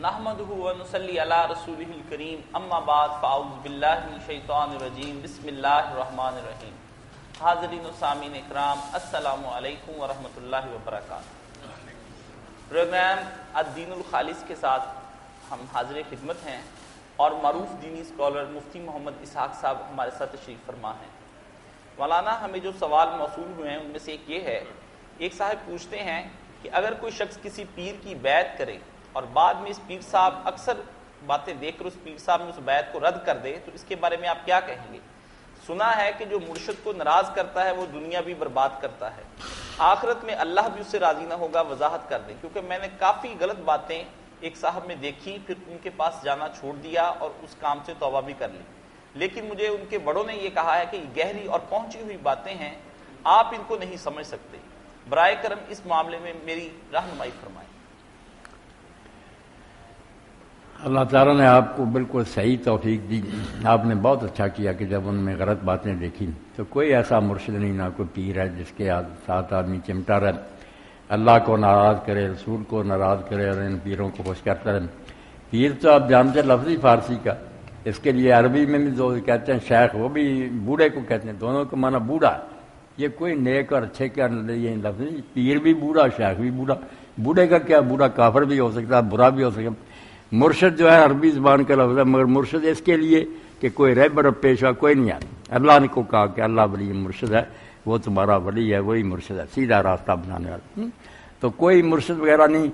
نحمده ونصلي على رسوله الكريم اما بعد فاعوذ باللہ من الشیطان الرجیم بسم اللہ الرحمن الرحیم۔ حاضرین و سامعین اکرام، السلام علیکم ورحمۃ اللہ وبرکاتہ۔ پروگرام الدین الخالص کے ساتھ ہم حاضر خدمت ہیں اور معروف دینی اسکالر مفتی محمد اسحاق صاحب ہمارے ساتھ تشریف فرما ہیں۔ مولانا، ہمیں جو سوال موصول ہوئے ہیں ان میں سے ایک یہ ہے، ایک صاحب پوچھتے ہیں کہ اگر کوئی شخص کسی پیر کی بیعت کرے اور بعد میں اس پیر صاحب اکثر باتیں دیکھ کر اس پیر صاحب نے اس بیعت کو رد کر دے تو اس کے بارے میں آپ کیا کہیں گے؟ سنا ہے کہ جو مرشد کو ناراض کرتا ہے وہ دنیا بھی برباد کرتا ہے، آخرت میں اللہ بھی اس سے راضی نہ ہوگا۔ وضاحت کر دیں، کیونکہ میں نے کافی غلط باتیں ایک صاحب میں دیکھی، پھر ان کے پاس جانا چھوڑ دیا اور اس کام سے توبہ بھی کر لی، لیکن مجھے ان کے بڑوں نے یہ کہا ہے کہ یہ گہری اور پہنچی ہوئی باتیں ہیں، آپ ان کو نہیں سمجھ سکتے، برائے کرم اس معاملے میں میری رہنمائی فرمائیں۔ اللہ تعالیٰ نے آپ کو بالکل صحیح توفیق دی۔ آپ نے بہت اچھا کیا کہ جب ان میں غلط باتیں دیکھی تو کوئی ایسا مرشد نہیں، نہ کوئی پیر ہے جس کے ساتھ آدمی چمٹا رہے، اللہ کو ناراض کرے، رسول کو ناراض کرے اور ان پیروں کو خوش کرتا رہے۔ پیر تو آپ جانتے ہیں لفظی فارسی کا، اس کے لیے عربی میں بھی جو کہتے ہیں شیخ، وہ بھی بوڑھے کو کہتے ہیں، دونوں کا معنی بوڑھا ہے۔ یہ کوئی نیک اور اچھے کا یہ لفظ نہیں، پیر بھی بوڑھا، شیخ بھی بوڑھا۔ بوڑھے کا کیا، بوڑھا کافر بھی ہو سکتا ہے، برا بھی ہو سکتا ہے۔ مرشد جو ہے عربی زبان کا لفظ ہے، مگر مرشد اس کے لیے کہ کوئی رہبر اور پیشوا کوئی نہیں آتا۔ اللہ نے کو کہا کہ اللہ ولی مرشد ہے، وہ تمہارا ولی ہے، وہی مرشد ہے، سیدھا راستہ بنانے والا۔ تو کوئی مرشد وغیرہ نہیں۔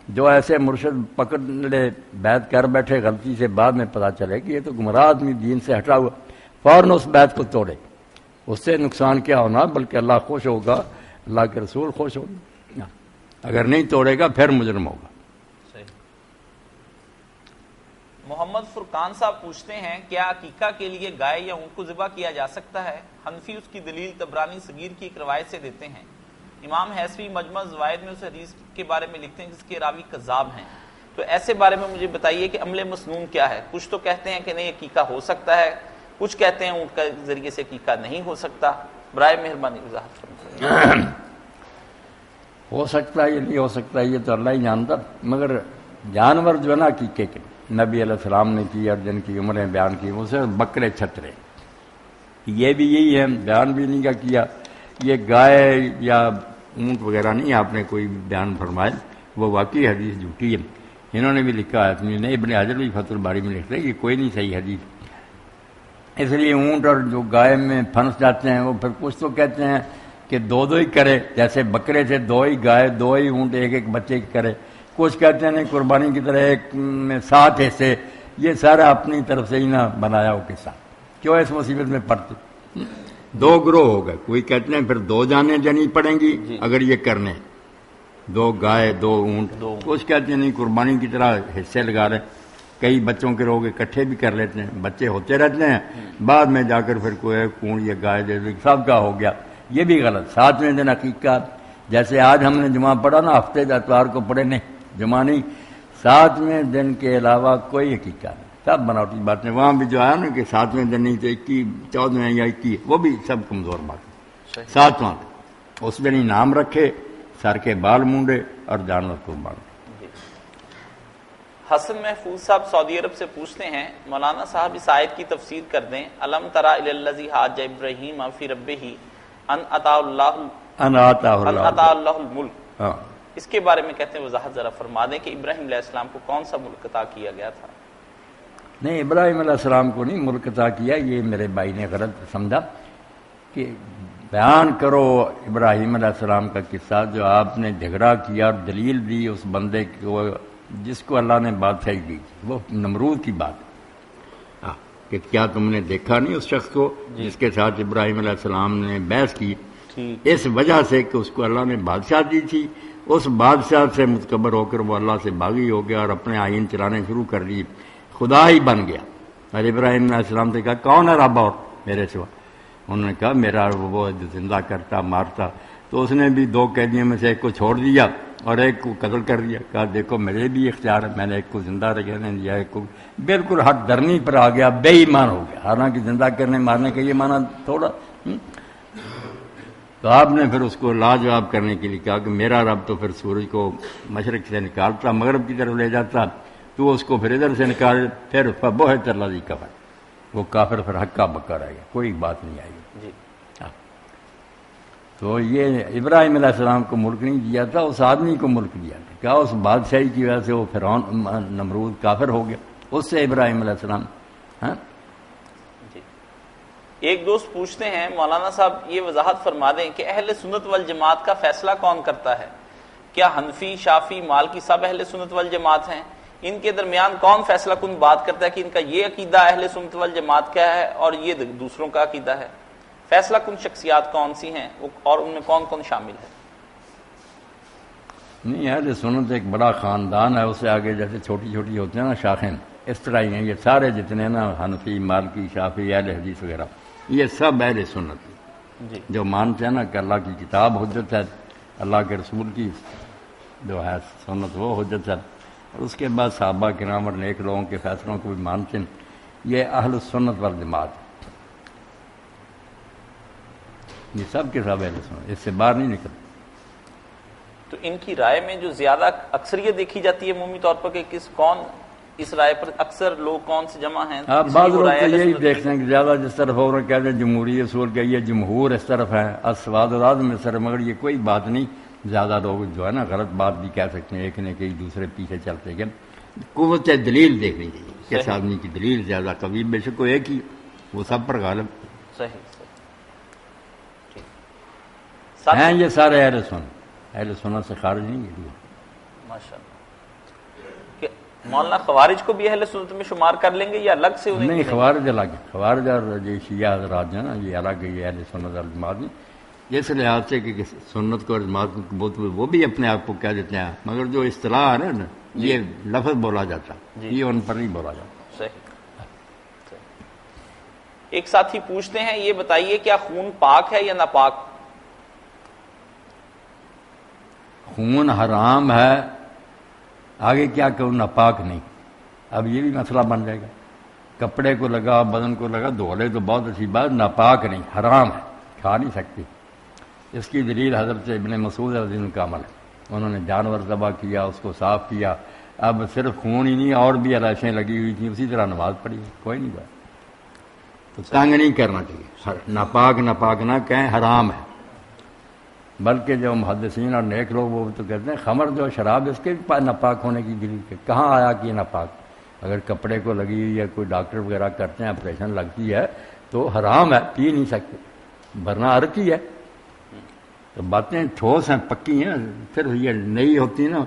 جو ایسے مرشد پکڑ لے، بیعت کر بیٹھے، غلطی سے بعد میں پتہ چلے کہ یہ تو گمراہ آدمی، دین سے ہٹا ہوا، فوراً اس بیعت کو توڑے۔ اس سے نقصان کیا ہونا، بلکہ اللہ خوش ہوگا، اللہ کے رسول خوش ہوگا۔ اگر نہیں توڑے گا پھر مجرم ہوگا۔ محمد فرقان صاحب پوچھتے ہیں، کیا عقیقہ کے لیے گائے یا اونٹ کو ذبح کیا جا سکتا ہے؟ حنفی اس کی دلیل طبرانی صغیر کی ایک روایت سے دیتے ہیں۔ امام حیثوی مجمع زوائد میں اس حدیث کے بارے میں لکھتے ہیں جس کے راوی کذاب ہیں، تو ایسے بارے میں مجھے بتائیے کہ عمل مسنون کیا ہے؟ کچھ تو کہتے ہیں کہ نہیں عقیقہ ہو سکتا ہے، کچھ کہتے ہیں اونٹ کے ذریعے سے عقیقہ نہیں ہو سکتا۔ برائے مہربانی وضاحت فرمائیں۔ ہو سکتا ہے یہ نہیں ہو سکتا، یہ تو اللہ ہی جانتا، مگر جانور جو ہے نا عقیقے کے نبی علیہ السلام نے کی اور جن کی عمریں بیان کی، وہ صرف بکرے چھترے، یہ بھی یہی ہے، بیان بھی نہیں کیا۔ یہ گائے یا اونٹ وغیرہ نہیں آپ نے کوئی بیان فرمائے، وہ واقعی حدیث جھوٹی ہے۔ انہوں نے بھی لکھا ہے، ابن حجر بھی فتح الباری میں لکھتے ہیں کہ کوئی نہیں صحیح حدیث۔ اس لیے اونٹ اور جو گائے میں پھنس جاتے ہیں، وہ پھر کچھ تو کہتے ہیں کہ دو ہی کرے، جیسے بکرے سے 2 ہی گائے 2 ہی اونٹ ایک بچے کی کرے، کچھ کہتے ہیں نہیں قربانی کی طرح ایک میں 7 حصے، یہ سارا اپنی طرف سے ہی نہ بنایا ہو کے ساتھ، کیوں اس مصیبت میں پڑتے؟ 2 گروہ ہو گئے، کوئی کہتے ہیں پھر 2 جانیں دینی پڑیں گی اگر یہ کرنے، 2 گائے 2 اونٹ، کچھ کہتے ہیں نہیں قربانی کی طرح حصے لگا رہے، کئی بچوں کے لوگ اکٹھے بھی کر لیتے ہیں، بچے ہوتے رہتے ہیں، بعد میں جا کر پھر کوئی اونٹ یا گائے دے سب کا ہو گیا، یہ بھی غلط۔ 7ویں دن عقیقہ، جیسے آج ہم نے جمعہ پڑھا نا، ہفتے اتوار کو پڑھے نہیں، جمعہ نہیں، 7ویں دن کے علاوہ کوئی عقیقہ نہیں، سب بناوٹی باتیں۔ وہاں بھی جو ہے نا کہ 7ویں دن نہیں تو 21، 14ویں یا 21، وہ بھی سب کمزور بات۔ 7واں اس دن ہی نام رکھے، سر کے بال مونڈے اور جانور کو باندھے۔ حسن محفوظ صاحب سعودی عرب سے پوچھتے ہیں، مولانا صاحب اس آیت کی تفسیر کر دیں، الم تری الی الذی حاج ابراہیم فی ربہ ان آتاہ اللہ الملک، اس کے بارے میں کہتے ہیں وضاحت ذرا فرما دیں کہ ابراہیم علیہ السلام کو کون سا ملک عطا کیا گیا تھا؟ نہیں، ابراہیم علیہ السلام کو نہیں ملک عطا کیا، یہ میرے بھائی نے غلط سمجھا کہ بیان کرو ابراہیم علیہ السلام کا قصہ جو آپ نے جھگڑا کیا اور دلیل دی اس بندے کو جس کو اللہ نے بادشاہی دی، وہ نمرود کی بات ہے کہ کیا تم نے دیکھا نہیں اس شخص کو جس کے ساتھ ابراہیم علیہ السلام نے بحث کی، اس وجہ سے کہ اس کو اللہ نے بادشاہ دی تھی، اس بادشاہ سے متکبر ہو کر وہ اللہ سے باغی ہو گیا اور اپنے آئین چلانے شروع کر دی، خدا ہی بن گیا۔ اور ابراہیم علیہ السلام سے کہا کون ہے رب اور میرے سوا؟ انہوں نے کہا میرا وہ جو زندہ کرتا مارتا، تو اس نے بھی 2 قیدیوں میں سے ایک کو چھوڑ دیا اور ایک کو قتل کر دیا، کہا دیکھو میرے بھی اختیار ہے، میں نے ایک کو زندہ رکھنے دیا، ایک کو بالکل حق درنی پر آ گیا، بے ایمان ہو گیا، حالانکہ زندہ کرنے مارنے کا یہ معنی تھوڑا۔ تو آپ نے پھر اس کو لاجواب کرنے کے لیے کہا کہ میرا رب تو پھر سورج کو مشرق سے نکالتا، مغرب کی طرف لے جاتا، تو اس کو پھر ادھر سے نکال، پھر بہت الذی کفر، وہ کافر پھر ہکا بکا رہے گا، کوئی بات نہیں آئے گی جی تو یہ ابراہیم علیہ السلام کو ملک نہیں دیا تھا، اس آدمی کو ملک دیا تھا، کیا اس بادشاہی کی وجہ سے وہ فرعون نمرود کافر ہو گیا، اس سے ابراہیم علیہ السلام جی ایک دوست پوچھتے ہیں مولانا صاحب یہ وضاحت فرما دیں کہ اہل سنت والجماعت کا فیصلہ کون کرتا ہے؟ کیا حنفی، شافعی، مالکی سب اہل سنت والجماعت ہیں؟ ان کے درمیان کون فیصلہ کن بات کرتا ہے کہ ان کا یہ عقیدہ اہل سنت والجماعت کا ہے اور یہ دوسروں کا عقیدہ ہے؟ فیصلہ کن شخصیات کون سی ہیں اور ان میں کون کون شامل ہے؟ نہیں، اہل سنت ایک بڑا خاندان ہے، اس سے آگے جیسے چھوٹی چھوٹی ہوتی ہیں نا شاخیں، اس طرح ہی ہیں یہ سارے جتنے نا حنفی، مالکی، شافعی، اہل حدیث وغیرہ، یہ سب اہل سنت جی جو مانتے ہیں نا کہ اللہ کی کتاب حجت ہے، اللہ کے رسول کی جو ہے سنت وہ حجت ہے، اور اس کے بعد صحابہ کرام اور نیک لوگوں کے فیصلوں کو بھی مانتے ہیں، یہ اہل سنت والجماعت، یہ سب کے سب اہل سنت، اس سے باہر نہیں نکلتے۔ تو ان کی رائے میں جو زیادہ اکثریت دیکھی جاتی ہے عمومی طور پر کہ کون اس رائے پر اکثر لوگ کون سے جمع ہیں؟ آپ بعض لوگ تو یہی دیکھتے ہیں کہ زیادہ جس طرف ہو رہے کہتے ہیں جمہوری اصول کے یہ جمہور اس طرف ہے، اسواد اور میں سر، مگر یہ کوئی بات نہیں، زیادہ لوگ جو ہے نا غلط بات بھی کہہ سکتے ہیں، ایک نے کہیں دوسرے پیچھے چلتے گئے، قوت دلیل دیکھنی چاہیے، کس آدمی کی دلیل زیادہ قوی، بے شک وہ ایک ہی وہ سب پر غالب صحیح ہیں، یہ سارے اہل سنت سے خارج نہیں ہے۔ ماشاء اللہ۔ کہ مولانا خوارج کو بھی اہل سنت میں شمار کر لیں گے یا الگ سے انہیں؟ نہیں، خوارج الگ ہے، خوارج اور یہ شیعہ حضرات جو ہے نا یہ الگ ہے، یہ اہل سنت اور جماعت نہیں، اس لحاظ سے کہ سنت کو اور جماعت کو وہ بھی اپنے آپ کو کہہ دیتے ہیں، مگر جو اصطلاح ہے نا یہ لفظ بولا جاتا یہ ان پر نہیں بولا جاتا۔ صحیح۔ ایک ساتھی پوچھتے ہیں یہ بتائیے کیا خون پاک ہے یا ناپاک؟ خون حرام ہے، آگے کیا کروں، ناپاک نہیں، اب یہ بھی مسئلہ بن جائے گا، کپڑے کو لگا، بدن کو لگا، دھو لے تو بہت اچھی بات، ناپاک نہیں، حرام ہے، کھا نہیں سکتی۔ اس کی دلیل حضرت ابن مسعود رضی اللہ عنہ کا عمل ہے، انہوں نے جانور ذبح کیا، اس کو صاف کیا، اب صرف خون ہی نہیں اور بھی علائشیں لگی ہوئی تھیں، اسی طرح نماز پڑھی، کوئی نہیں بات، تو تنگ نہیں کرنا چاہیے، ناپاک نہ کہیں، حرام ہے۔ بلکہ جو محدثین اور نیک لوگ وہ تو کہتے ہیں خمر جو شراب اس کے بھی ناپاک ہونے کی دلیل ہے، کہاں آیا کہ یہ ناپاک؟ اگر کپڑے کو لگی ہوئی یا کوئی ڈاکٹر وغیرہ کرتے ہیں آپریشن لگتی ہے تو حرام ہے، پی نہیں سکتے، ورنہ عرقی ہے۔ تو باتیں ٹھوس ہیں، پکی ہیں، پھر یہ نئی ہوتی نا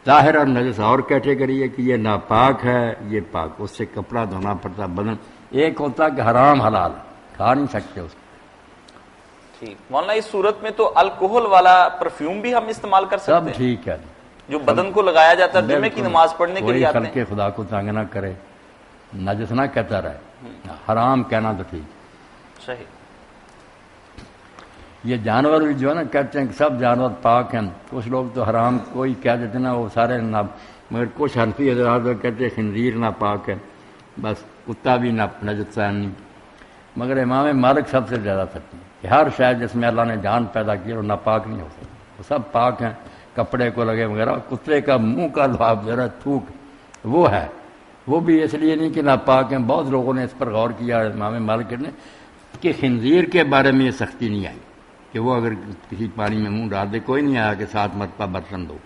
ظاہر اور نجس اور کیٹیگری ہے کہ یہ ناپاک ہے، یہ پاک، اس سے کپڑا دھونا پڑتا، بدن ایک ہوتا کہ حرام حلال، کھا نہیں سکتے اس کو۔ مولانا اس صورت میں تو الکوہل والا پرفیوم بھی ہم استعمال کر سکتے ہیں؟ سب ٹھیک ہے، جو بدن کو لگایا جاتا ہے جمعے کی نماز پڑھنے کے لیے آتے ہیں، خلق خدا کو تنگ نہ کرے، نجس نہ کہتا رہے، حرام کہنا تو ٹھیک۔ صحیح۔ یہ جانور بھی جو ہے نا کہتے ہیں کہ سب جانور پاک ہیں، کچھ لوگ تو حرام کوئی کہہ دیتے نا وہ سارے مگر کچھ حنفی حضرات کہتے ہیں خنزیر نہ پاک ہے، بس کتا بھی نجس نہیں، مگر امام مالک سب سے زیادہ سچی ہے کہ ہر شاید جس میں اللہ نے جان پیدا کی وہ ناپاک نہیں ہو سکتی، وہ سب پاک ہیں، کپڑے کو لگے وغیرہ، کتے کا منہ کا لحاظ ذرا تھوک وہ ہے، وہ بھی اس لیے نہیں کہ ناپاک ہیں، بہت لوگوں نے اس پر غور کیا امام مالک نے کہ خنزیر کے بارے میں یہ سختی نہیں آئی کہ وہ اگر کسی پانی میں منہ ڈال دے، کوئی نہیں آیا کہ 7 مرتبہ برتن دو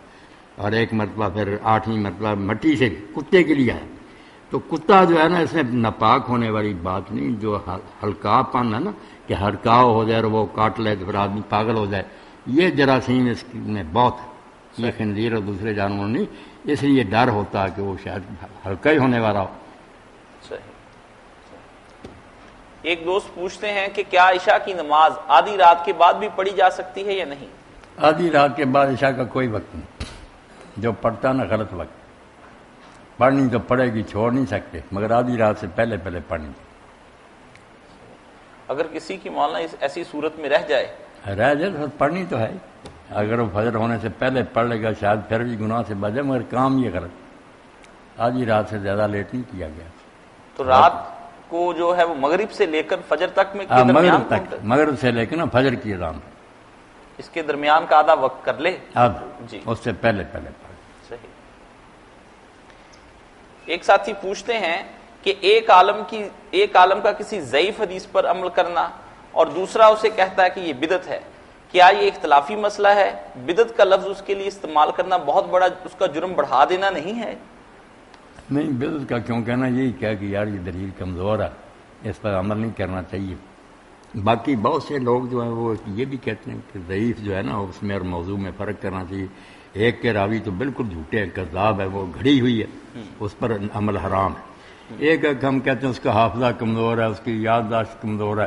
اور 1 مرتبہ پھر 8ویں مرتبہ مٹی سے، کتے کے لیے ہے، تو کتا جو ہے نا اس میں ناپاک ہونے والی بات نہیں، جو ہلکا پن ہے نا کہ ہڑکاؤ ہو جائے اور وہ کاٹ لے تو پھر آدمی پاگل ہو جائے، یہ جراثیم اس میں بہت ہے، یہ خنزیر اور دوسرے جانوروں نہیں، اس لیے ڈر ہوتا ہے کہ وہ شاید ہلکا ہی ہونے والا ہو۔ صحیح۔ ایک دوست پوچھتے ہیں کہ کیا عشاء کی نماز آدھی رات کے بعد بھی پڑھی جا سکتی ہے یا نہیں؟ آدھی رات کے بعد عشاء کا کوئی وقت نہیں، جو پڑھتا نا غلط وقت، پڑھنی تو پڑے گی، چھوڑ نہیں سکتے، مگر آدھی رات سے پہلے پڑھنی۔ اگر کسی کی مولانا ایسی صورت میں رہ جائے تو پڑھنی تو ہے، اگر وہ فجر ہونے سے پہلے پڑھ لے گا شاید پھر بھی گناہ سے بچے، مگر کام یہ غلط، آدھی رات سے زیادہ لیٹ نہیں کیا گیا۔ تو رات کو جو ہے وہ مغرب سے لے کر فجر تک میں مغرب سے لے کے نا فجر کی اذان، اس کے درمیان کا آدھا وقت کر لے، اب جی اس سے پہلے پڑھ۔ صحیح۔ ایک ساتھی پوچھتے ہیں کہ ایک عالم کا کسی ضعیف حدیث پر عمل کرنا اور دوسرا اسے کہتا ہے کہ یہ بدعت ہے، کیا یہ اختلافی مسئلہ ہے؟ بدعت کا لفظ اس کے لیے استعمال کرنا بہت بڑا اس کا جرم بڑھا دینا نہیں ہے؟ نہیں، بدعت کا کیوں کہنا، یہی کہا کہ یار یہ دلیل کمزور ہے، اس پر عمل نہیں کرنا چاہیے۔ باقی بہت سے لوگ جو ہیں وہ یہ بھی کہتے ہیں کہ ضعیف جو ہے نا اس میں اور موضوع میں فرق کرنا چاہیے۔ ایک کے راوی تو بالکل جھوٹے ہیں، کذاب ہے، وہ گھڑی ہوئی ہے، اس پر عمل حرام ہے۔ ایک ہم کہتے ہیں اس کا حافظہ کمزور ہے، اس کی یادداشت کمزور ہے،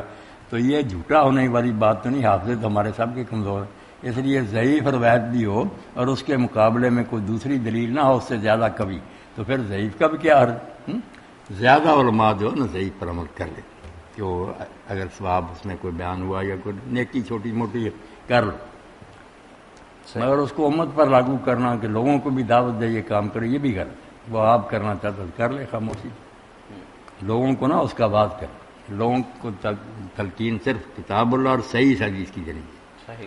تو یہ جھوٹا ہونے والی بات تو نہیں، حافظے تو ہمارے سب کے کمزور ہیں۔ اس لیے ضعیف روایت بھی ہو اور اس کے مقابلے میں کوئی دوسری دلیل نہ ہو اس سے زیادہ کبھی، تو پھر ضعیف کا بھی کیا حرج؟ زیادہ علماء جو ہے نا ضعیف پر عمل کر لے کہ وہ اگر ثواب اس میں کوئی بیان ہوا یا کوئی نیکی چھوٹی موٹی کر لو، مگر اس کو امت پر لاگو کرنا کہ لوگوں کو بھی دعوت دے یہ کام کرے، یہ بھی غلط ہے۔ وہ آپ کرنا چاہتا کر لے خاموشی، لوگوں کو نہ اس کا بات کرے، لوگوں کو تلقین صرف کتاب اللہ اور صحیح حدیث کی ذریعے۔ صحیح۔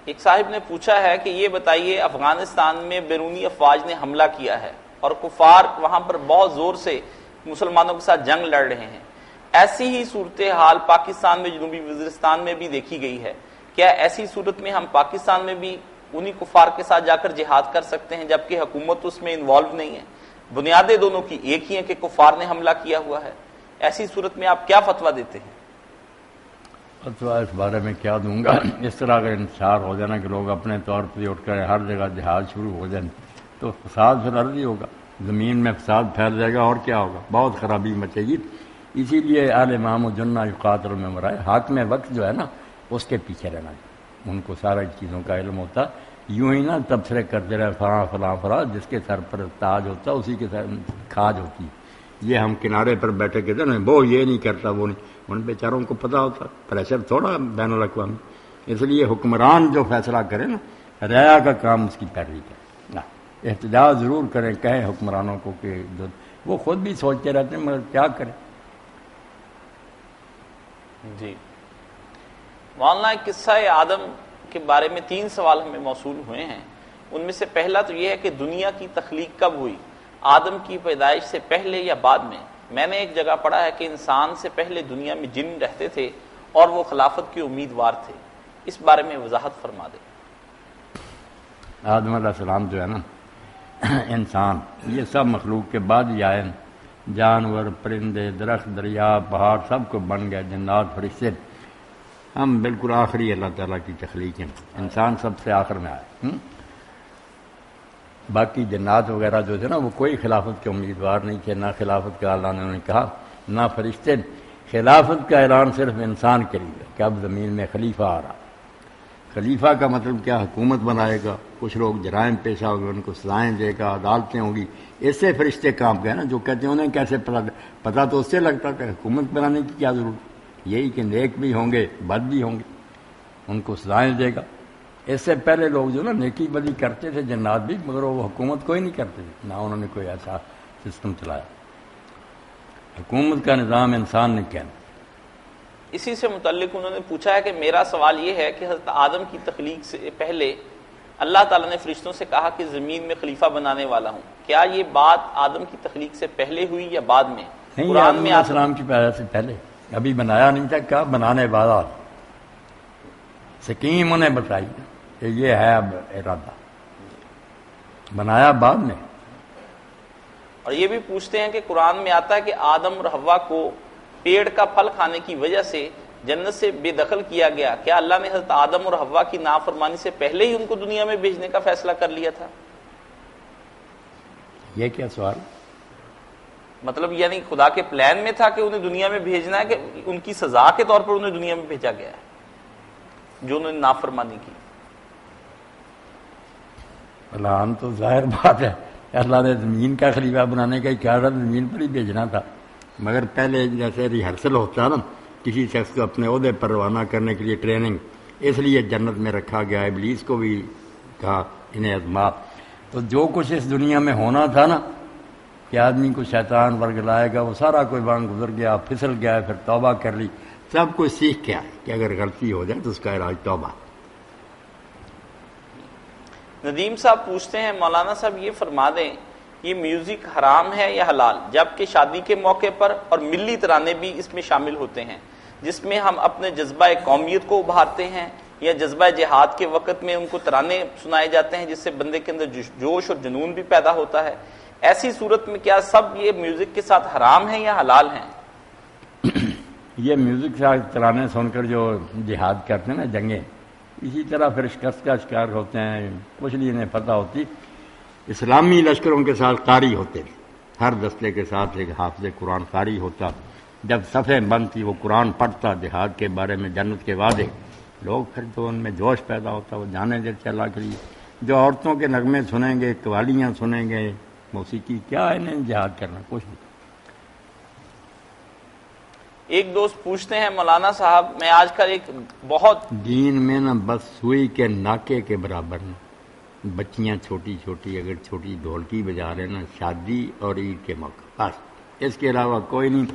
ایک صاحب نے پوچھا ہے کہ یہ بتائیے، افغانستان میں بیرونی افواج نے حملہ کیا ہے اور کفار وہاں پر بہت زور سے مسلمانوں کے ساتھ جنگ لڑ رہے ہیں، ایسی ہی صورتحال پاکستان میں جنوبی وزیرستان میں بھی دیکھی گئی ہے، کیا ایسی صورت میں ہم پاکستان میں بھی انہی کفار کے ساتھ جا کر جہاد کر سکتے ہیں جبکہ حکومت اس میں انوالو نہیں ہے؟ بنیادیں دونوں کی ایک ہی ہیں کہ کفار نے حملہ کیا ہوا ہے، ایسی صورت میں آپ کیا فتویٰ دیتے ہیں؟ فتویٰ اس بارے میں کیا دوں گا، اس طرح اگر انتشار ہو جانا کہ لوگ اپنے طور پر اٹھ کر ہر جگہ جہاد شروع ہو جائیں تو فساد پھر عرضی ہوگا، زمین میں فساد پھیل جائے گا اور کیا ہوگا، بہت خرابی مچے گی۔ اسی لیے اہل امام و جنہ یقاتل میں مرائے، حاکم وقت جو ہے نا اس کے پیچھے رہنا چاہیے، ان کو سارا چیزوں کا علم ہوتا، یوں ہی نہ تبصرے کرتے رہے فلاں فلاں فلاں، جس کے سر پر تاج ہوتا اسی کے سر کھاج ہوتی۔ یہ ہم کنارے پر بیٹھے کہتے ہیں وہ یہ نہیں کرتا وہ نہیں، ان بیچاروں کو پتہ ہوتا، پریشر تھوڑا بین الاقوامی۔ اس لیے حکمران جو فیصلہ کرے نا، رعایا کا کام اس کی پیروی کرے، احتجاج ضرور کریں، کہیں حکمرانوں کو کہ وہ خود بھی سوچتے رہتے ہیں مگر کیا کریں۔ جی مولانا، قصہ آدم کے بارے میں 3 سوال ہمیں موصول ہوئے ہیں، ان میں سے پہلا تو یہ ہے کہ دنیا کی تخلیق کب ہوئی، آدم کی پیدائش سے پہلے یا بعد میں نے ایک جگہ پڑھا ہے کہ انسان سے پہلے دنیا میں جن رہتے تھے اور وہ خلافت کے امیدوار تھے، اس بارے میں وضاحت فرما دیں۔ آدم علیہ السلام جو ہے نا، انسان، یہ سب مخلوق کے بعد ہی آئے، جانور، پرندے، درخت، دریا، پہاڑ سب کو بن گئے، جنات، فرشتے، ہم بالکل آخری اللہ تعالیٰ کی تخلیق ہیں، انسان سب سے آخر میں آئے۔ باقی جنات وغیرہ جو تھے نا وہ کوئی خلافت کے امیدوار نہیں تھے، نہ خلافت کا اللہ نے انہیں کہا، نہ فرشتے۔ خلافت کا اعلان صرف انسان کے لیے کہ اب زمین میں خلیفہ آ رہا۔ خلیفہ کا مطلب کیا؟ حکومت بنائے گا، کچھ لوگ جرائم پیشہ ہو گئے ان کو سزائیں دے گا، عدالتیں ہوں گی، اس سے فرشتے کام گئے نا، جو کہتے ہیں انہیں کیسے پتہ تو اس سے لگتا کہ حکومت بنانے کی کیا ضرورت، یہی کہ نیک بھی ہوں گے بد بھی ہوں گے، ان کو سزائیں دے گا۔ اس سے پہلے لوگ جو نا نیکی بدی کرتے تھے جنات بھی، مگر وہ حکومت کوئی نہیں کرتے تھے، نہ انہوں نے کوئی ایسا سسٹم چلایا، حکومت کا نظام انسان نے کیا۔ اسی سے متعلق انہوں نے پوچھا ہے کہ میرا سوال یہ ہے کہ حضرت آدم کی تخلیق سے پہلے اللہ تعالیٰ نے فرشتوں سے کہا کہ زمین میں خلیفہ بنانے والا ہوں، کیا یہ بات آدم کی تخلیق سے پہلے ہوئی یا بعد میں؟ نہیں، آدم علیہ السلام کی پیدائش سے پہلے، ابھی بنایا نہیں تھا، کیا بنانے والا سکیم انہیں بتائی کہ یہ ہے اب ارادہ، بنایا بعد میں۔ اور یہ بھی پوچھتے ہیں کہ قرآن میں آتا ہے کہ آدم اور حوا کو پیڑ کا پھل کھانے کی وجہ سے جنت سے بے دخل کیا گیا، کیا اللہ نے حضرت آدم اور حوا کی نافرمانی سے پہلے ہی ان کو دنیا میں بھیجنے کا فیصلہ کر لیا تھا؟ یہ کیا سوال؟ مطلب یعنی خدا کے پلان میں تھا کہ انہیں دنیا میں بھیجنا ہے، کہ ان کی سزا کے طور پر انہیں دنیا میں بھیجا گیا ہے جو انہوں نے نافرمانی کی؟ پلان تو ظاہر بات ہے، اللہ نے زمین کا خلیفہ بنانے کا کیا تھا، زمین پر ہی بھیجنا تھا، مگر پہلے جیسے ریہرسل ہوتا نا کسی شخص کو اپنے عہدے پر روانہ کرنے کے لیے ٹریننگ، اس لیے جنت میں رکھا گیا، ابلیس کو بھی کہا انہیں آزما۔ تو جو کچھ اس دنیا میں ہونا تھا نا کہ آدمی کو شیطان ورگلائے گا، وہ سارا کوئی وہاں گزر گیا، پھسل گیا، پھر توبہ کر لی، سب کچھ سیکھ کے آئے کہ اگر غلطی ہو جائے تو اس کا علاج توبہ۔ ندیم صاحب پوچھتے ہیں مولانا صاحب یہ فرما دیں یہ میوزک حرام ہے یا حلال، جبکہ شادی کے موقع پر اور ملی ترانے بھی اس میں شامل ہوتے ہیں جس میں ہم اپنے جذبہ قومیت کو ابھارتے ہیں، یا جذبہ جہاد کے وقت میں ان کو ترانے سنائے جاتے ہیں جس سے بندے کے اندر جوش اور جنون بھی پیدا ہوتا ہے، ایسی صورت میں کیا سب یہ میوزک کے ساتھ حرام ہیں یا حلال ہیں؟ یہ میوزک سے ترانے سن کر جو جہاد کرتے ہیں نا، جنگیں، اسی طرح پھر شکست کا شکار ہوتے ہیں، کچھ نہیں انہیں پتہ ہوتی۔ اسلامی لشکروں کے ساتھ قاری ہوتے تھے، ہر دستے کے ساتھ ایک حافظ قرآن قاری ہوتا، جب صفیں بند تھی وہ قرآن پڑھتا، جہاد کے بارے میں، جنت کے وعدے، لوگ پھر تو ان میں جوش پیدا ہوتا، وہ جانے دیتے اللہ کے لیے۔ جو عورتوں کے نغمے سنیں گے، قوالیاں سنیں گے، موسیقی، کیا انہیں جہاد کرنا، کچھ نہیں۔ ایک دوست پوچھتے ہیں مولانا صاحب میں آج کل ایک بہت دین میں نا بس سوئی کے ناکے کے برابر نا، بچیاں چھوٹی چھوٹی اگر چھوٹی ڈھولکی بجا رہے نا شادی اور عید کے موقع، بس اس کے علاوہ کوئی نہیں،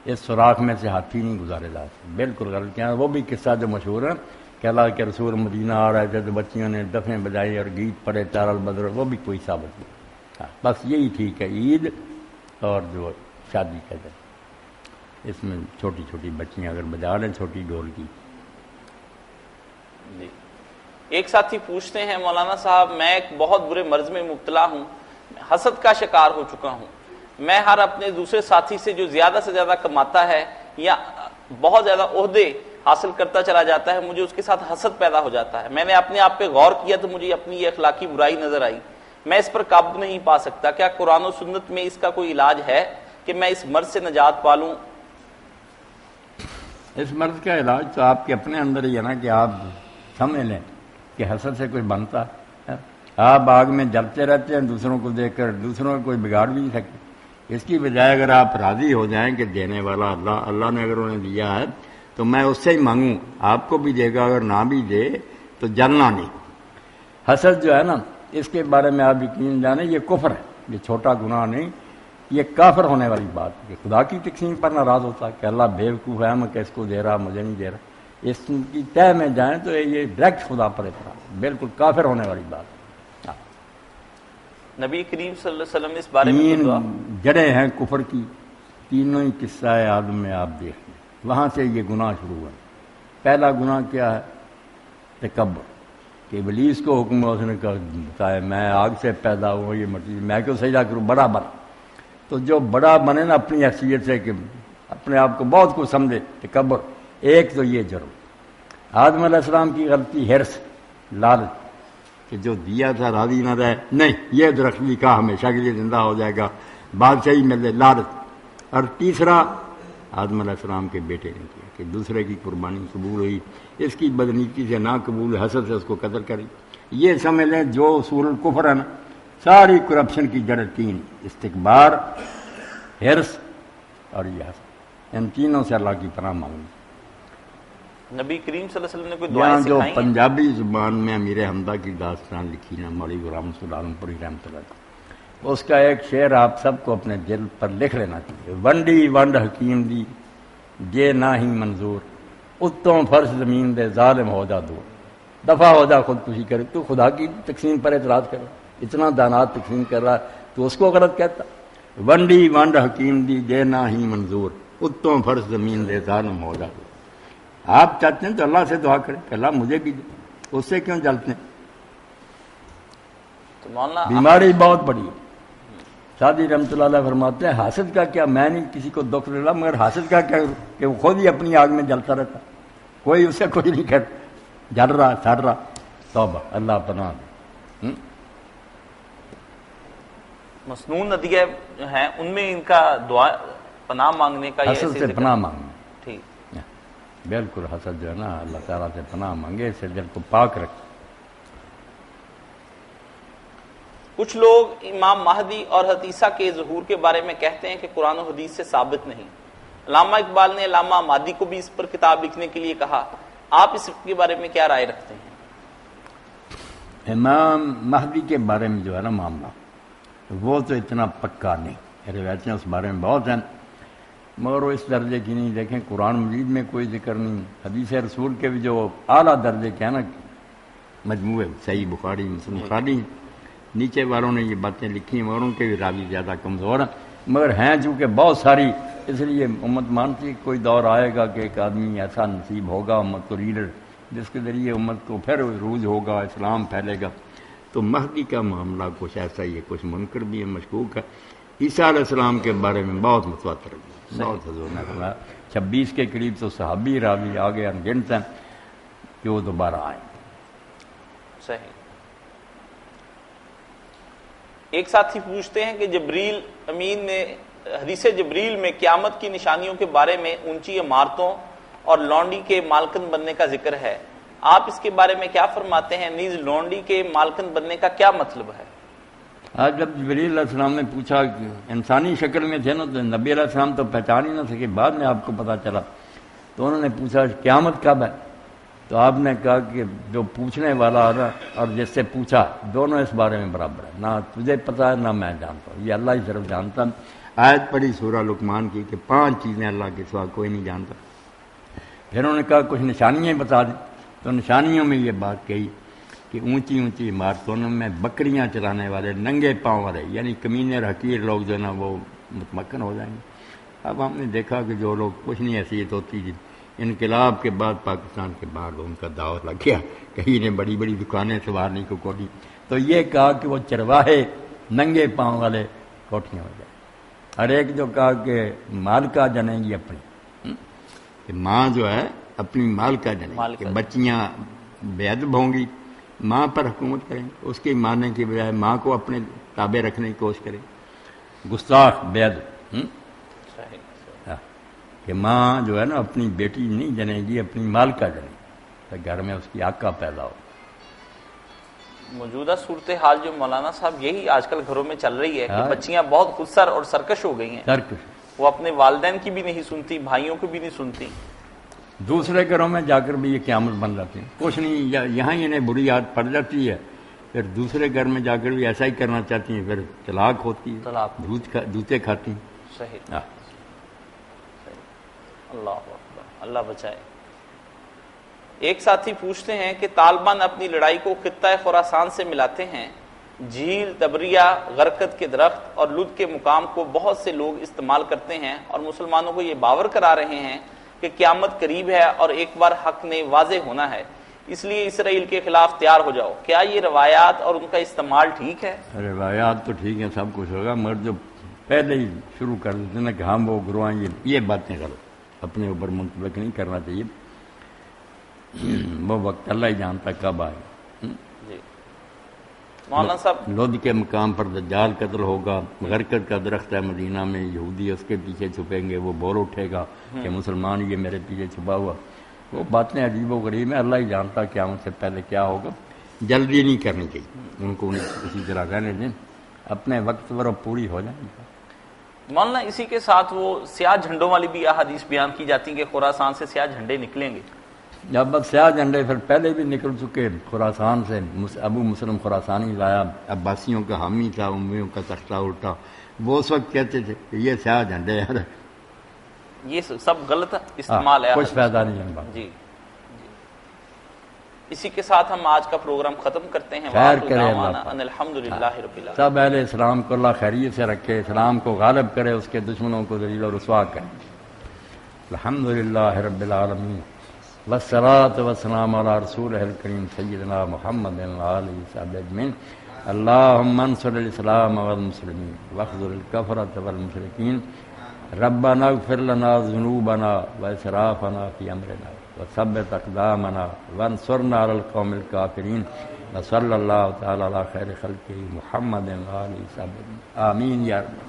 اس سوراخ میں سے ہاتھی نہیں گزارے جاتے، بالکل غلط کیا۔ وہ بھی قصہ جو مشہور ہے کہ اللہ کے رسول مدینہ آ رہے تھے تو بچیوں نے دفیں بجائی اور گیت پڑھے چار البدر، وہ بھی کوئی ثابت نہیں۔ بس یہی ٹھیک ہے، عید اور جو شادی کا دن، اس میں چھوٹی چھوٹی بچیاں اگر بجا لیں چھوٹی ڈھول کی۔ جی ایک ساتھی پوچھتے ہیں مولانا صاحب میں ایک بہت برے مرض میں مبتلا ہوں، حسد کا شکار ہو چکا ہوں، میں ہر اپنے دوسرے ساتھی سے جو زیادہ سے زیادہ کماتا ہے یا بہت زیادہ عہدے حاصل کرتا چلا جاتا ہے مجھے اس کے ساتھ حسد پیدا ہو جاتا ہے۔ میں نے اپنے آپ پہ غور کیا تو مجھے اپنی یہ اخلاقی برائی نظر آئی، میں اس پر قابو نہیں پا سکتا، کیا قرآن و سنت میں اس کا کوئی علاج ہے کہ میں اس مرض سے نجات پالوں؟ اس مرض کا علاج تو آپ کے اپنے اندر ہی ہے نا، کہ آپ سمجھ لیں کہ حسد سے کوئی بنتا ہے، آپ آگ میں جلتے رہتے ہیں دوسروں کو دیکھ کر، دوسروں کو کوئی بگاڑ بھی نہیں سکتے۔ اس کی بجائے اگر آپ راضی ہو جائیں کہ دینے والا اللہ، اللہ نے اگر انہیں دیا ہے تو میں اس سے ہی مانگوں، آپ کو بھی دے گا، اگر نہ بھی دے تو جلنا نہیں۔ حسد جو ہے نا، اس کے بارے میں آپ یقین جانیں یہ کفر ہے، یہ چھوٹا گناہ نہیں، یہ کافر ہونے والی بات ہے کہ خدا کی تقسیم پر ناراض ہوتا ہے کہ اللہ بیوقوف ہے، میں کہ اس کو دے رہا مجھے نہیں دے رہا، اس کی تہ میں جائیں تو یہ ڈائریکٹ خدا پر اعتراض، بالکل کافر ہونے والی بات ہے۔ نبی کریم صلی اللہ علیہ وسلم نے اس بارے میں تین جڑیں ہیں کفر کی، تینوں ہی قصہ آدم میں آپ دیکھ لیں، وہاں سے یہ گناہ شروع ہوا۔ پہلا گناہ کیا ہے؟ تکبر، کہ ابلیس کو حکم ہوا، اس نے کہا بتایا میں آگ سے پیدا ہوں، یہ مٹی میں کیوں سجدہ کروں، بڑا بنا۔ تو جو بڑا بنے نا اپنی حیثیت سے کہ اپنے آپ کو بہت کچھ سمجھے، تکبر ایک تو یہ جرم۔ آدم علیہ السلام کی غلطی حرص، لالچ، کہ جو دیا تھا راضی نہ رہے، نہیں یہ درخت بھی کا ہمیشہ کے لیے زندہ ہو جائے گا، بادشاہی ملے، لالچ۔ اور تیسرا آدم علیہ السلام کے بیٹے نے کیا کہ دوسرے کی قربانی قبول ہوئی، اس کی بدنیتی سے نہ قبول، حسد سے اس کو قتل کری۔ یہ سمجھ لیں جو اصول الکفر ہے نا، ساری کرپشن کی جڑیں تین، استکبار، حرص اور یہ حسد، ان تینوں سے اللہ کی پناہ مانگنی۔ نبی کریم صلی اللہ علیہ وسلم نے کوئی یہاں دعائیں جو سکھائی ہیں؟ پنجابی زبان میں امیر حمدہ کی داستان لکھی نا، مولوی غلام رسول عالم پوری رحمۃ اللہ، اس کا ایک شعر آپ سب کو اپنے دل پر لکھ لینا چاہیے۔ ونڈی ونڈ حکیم دی جے نہ ہی منظور، اتوں فرش زمین دے ظالم ہو جا دور، دفع ہو جا خود کشی کرے۔ تو خدا کی تقسیم پر اعتراض کرے، اتنا دانات تقسیم کر رہا تو اس کو غلط کہتا۔ ونڈی ونڈ حکیم دی جے نہ ہی منظور، اتوں فرش زمین دے ظالم ہو جا دور۔ آپ چاہتے ہیں تو اللہ سے دعا کریں کہ اللہ مجھے بھی دے، اس سے کیوں جلتے ہیں؟ تو مولانا بیماری بہت بڑی ہے۔ شادی رحمۃ اللہ علیہ فرماتے ہیں حاسد کا کیا، میں نہیں کسی کو دکھ دے رہا، مگر حاسد کا کیا کہ وہ خود ہی اپنی آگ میں جلتا رہتا، کوئی اسے کوئی نہیں کہتا، جل رہا سڑ رہا۔ توبہ، اللہ پناہ دے۔ مسنون ندیہ جو ہیں ان میں ان کا دعا پناہ مانگنے کا یہ حسد ایسے سے ذکر- پناہ مانگنا، ٹھیک۔ بالکل حسد جو ہے نا اللہ تعالیٰ سے پناہ مانگے، اس سے دل کو پاک رکھے۔ کچھ لوگ امام مہدی اور حدیثہ کے ظہور کے بارے میں کہتے ہیں کہ قرآن و حدیث سے ثابت نہیں۔ علامہ اقبال نے علامہ مہدی کو بھی اس پر کتاب لکھنے کے لیے کہا، آپ اس کے بارے میں کیا رائے رکھتے ہیں؟ امام مہدی کے بارے میں جو ہے نا معاملہ، وہ تو اتنا پکا نہیں، روایتیں اس بارے میں بہت ہیں مگر وہ اس درجے کی نہیں۔ دیکھیں قرآن مجید میں کوئی ذکر نہیں، حدیث رسول کے بھی جو اعلیٰ درجے کے ہیں نا مجموعے صحیح بخاری مسلم خالی ہیں، نیچے والوں نے یہ باتیں لکھی ہیں، اوروں کے بھی راوی زیادہ کمزور ہیں، مگر ہیں چونکہ بہت ساری، اس لیے امت مانتی ہے کوئی دور آئے گا کہ ایک آدمی ایسا نصیب ہوگا امت کو لیڈر، جس کے ذریعے امت کو پھر عروج ہوگا، اسلام پھیلے گا۔ تو مہدی کا معاملہ کچھ ایسا ہی ہے، کچھ منکر بھی ہے، مشکوک ہے۔ عیسیٰ علیہ السلام کے بارے میں بہت متواتر ہے، بہت حضور نے فرمایا 26 کے قریب تو صحابی راوی آگے انگنت ہیں کہ وہ دوبارہ آئیں۔ صحیح۔ ایک ساتھی پوچھتے ہیں کہ جبریل امین نے حدیث جبریل میں قیامت کی نشانیوں کے بارے میں اونچی عمارتوں اور لونڈی کے مالکن بننے کا ذکر ہے، آپ اس کے بارے میں کیا فرماتے ہیں؟ نیز لونڈی کے مالکن بننے کا کیا مطلب ہے؟ آج جب جبریل علیہ السلام نے پوچھا کہ انسانی شکل میں تھے نا، تو نبی علیہ السلام تو پہچان ہی نہ سکے، بعد میں آپ کو پتہ چلا، تو انہوں نے پوچھا قیامت کب ہے؟ تو آپ نے کہا کہ جو پوچھنے والا ہے نا اور جس سے پوچھا دونوں اس بارے میں برابر ہے، نہ تجھے پتہ ہے نہ میں جانتا ہوں، یہ اللہ ہی صرف جانتا ہے۔ آیت پڑھی سورہ لقمان کی کہ 5 چیزیں اللہ کے سوا کوئی نہیں جانتا۔ پھر انہوں نے کہا کچھ نشانیاں بتا دیں، تو نشانیوں میں یہ بات کہی کہ اونچی اونچی عمارتوں میں بکریاں چلانے والے ننگے پاؤں والے، یعنی کمینے اور حقیر لوگ جو ہے نا وہ متمکن ہو جائیں گے۔ اب ہم نے دیکھا کہ جو لوگ کچھ نہیں حیثیت ہوتی جی، انقلاب کے بعد پاکستان کے باہر ان کا دعوت لگ گیا، کہیں نے بڑی بڑی دکانیں سنوارنے کو کوٹھی، تو یہ کہا کہ وہ چرواہے ننگے پاؤں والے کوٹھیاں ہو جائیں۔ ہر ایک جو کہا کہ مالکہ جنیں گی اپنی، کہ ماں جو ہے اپنی مالکہ جنیں گی، کہ بچیاں بے ادب ہوں گی، ماں پر حکومت کریں گے، اس کی ماننے کی بجائے ماں کو اپنے تابع رکھنے کی کوشش کریں، گستاخ بے ادب، کہ ماں جو ہے نا اپنی بیٹی نہیں جنے گی، اپنی مالکہ جنے گی، گھر میں اس کی آقا پیدا ہو۔ موجودہ صورتحال جو مولانا صاحب یہی آج کل گھروں میں چل رہی ہے کہ بچیاں بہت خود سر اور سرکش ہو گئی ہیں، وہ اپنے والدین کی بھی نہیں سنتی، بھائیوں کی بھی نہیں سنتی، دوسرے گھروں میں جا کر بھی یہ قیامت بن جاتی ہیں، کچھ نہیں، یہاں انہیں بری عادت پڑ جاتی ہے، پھر دوسرے گھر میں جا کر بھی ایسا ہی کرنا چاہتی ہیں، پھر طلاق ہوتی ہے، جوتے کھاتی ہیں۔ صحیح، اللہ اکبر، اللہ بچائے۔ ایک ساتھی پوچھتے ہیں کہ طالبان اپنی لڑائی کو خطہ خراسان سے ملاتے ہیں، جھیل، دبریا، غرقد کے درخت اور لد کے مقام کو بہت سے لوگ استعمال کرتے ہیں اور مسلمانوں کو یہ باور کرا رہے ہیں کہ قیامت قریب ہے اور ایک بار حق نے واضح ہونا ہے، اس لیے اسرائیل کے خلاف تیار ہو جاؤ۔ کیا یہ روایات اور ان کا استعمال ٹھیک ہے؟ روایات تو ٹھیک ہیں، سب کچھ ہوگا، مگر جو پہلے ہی شروع کر دیتے ہیں کہ ہم وہ گروہ ہیں، یہ باتیں غلط، اپنے اوپر منطبق نہیں کرنا چاہیے، وہ وقت اللہ ہی جانتا کب آئے۔ جی مولانا صاحب، لد کے مقام پر دجال قتل ہوگا، غرقد کا درخت ہے مدینہ میں، یہودی اس کے پیچھے چھپیں گے، وہ بول اٹھے گا کہ مسلمان یہ میرے پیچھے چھپا ہوا، وہ باتیں عجیب و غریب ہیں، اللہ ہی جانتا قیامت سے پہلے کیا ہوگا، جلدی نہیں کرنی چاہیے، ان کو اسی طرح رہنے دیں، اپنے وقت پر پوری ہو جائیں گی۔ مولانا اسی کے ساتھ وہ سیاہ جھنڈوں والی بھی احادیث بیان کی جاتی ہیں کہ خراسان سے سیاہ جھنڈے نکلیں گے۔ جب بس سیاہ جھنڈے پھر پہلے بھی نکل چکے خراسان سے، ابو مسلم خراسانی لایا، عباسیوں کا حامی تھا، امیوں کا تختہ الٹا، وہ اس وقت کہتے تھے کہ یہ سیاہ جھنڈے یار، یہ سب غلط استعمال ہے، کچھ فائدہ نہیں ہے۔ جی اسی کے ساتھ ہم آج کا پروگرام ختم کرتے ہیں۔ خیر کرے اللہ، الحمدللہ رب العالمین، سب اہل اسلام کو اللہ خیریت سے رکھے، اسلام کو غالب کرے، اس کے دشمنوں کو ذلیل و رسوا کرے۔ الحمدللہ رب العالمین، والصلاة والسلام علی رسولہ الکریم سیدنا محمد وآلہ وصحبہ اجمعین۔ اللہم انصر الاسلام والمسلمین واخذل الکفرۃ والمشرکین، ربنا اغفر لنا ذنوبنا واسرافنا فی امرنا وثبت اقدامنا وانصرنا علی القوم الکافرین، وصلی اللہ تعالی علی خیر خلقہ محمد وآلہ وصحبہ اجمعین، آمین یا رب۔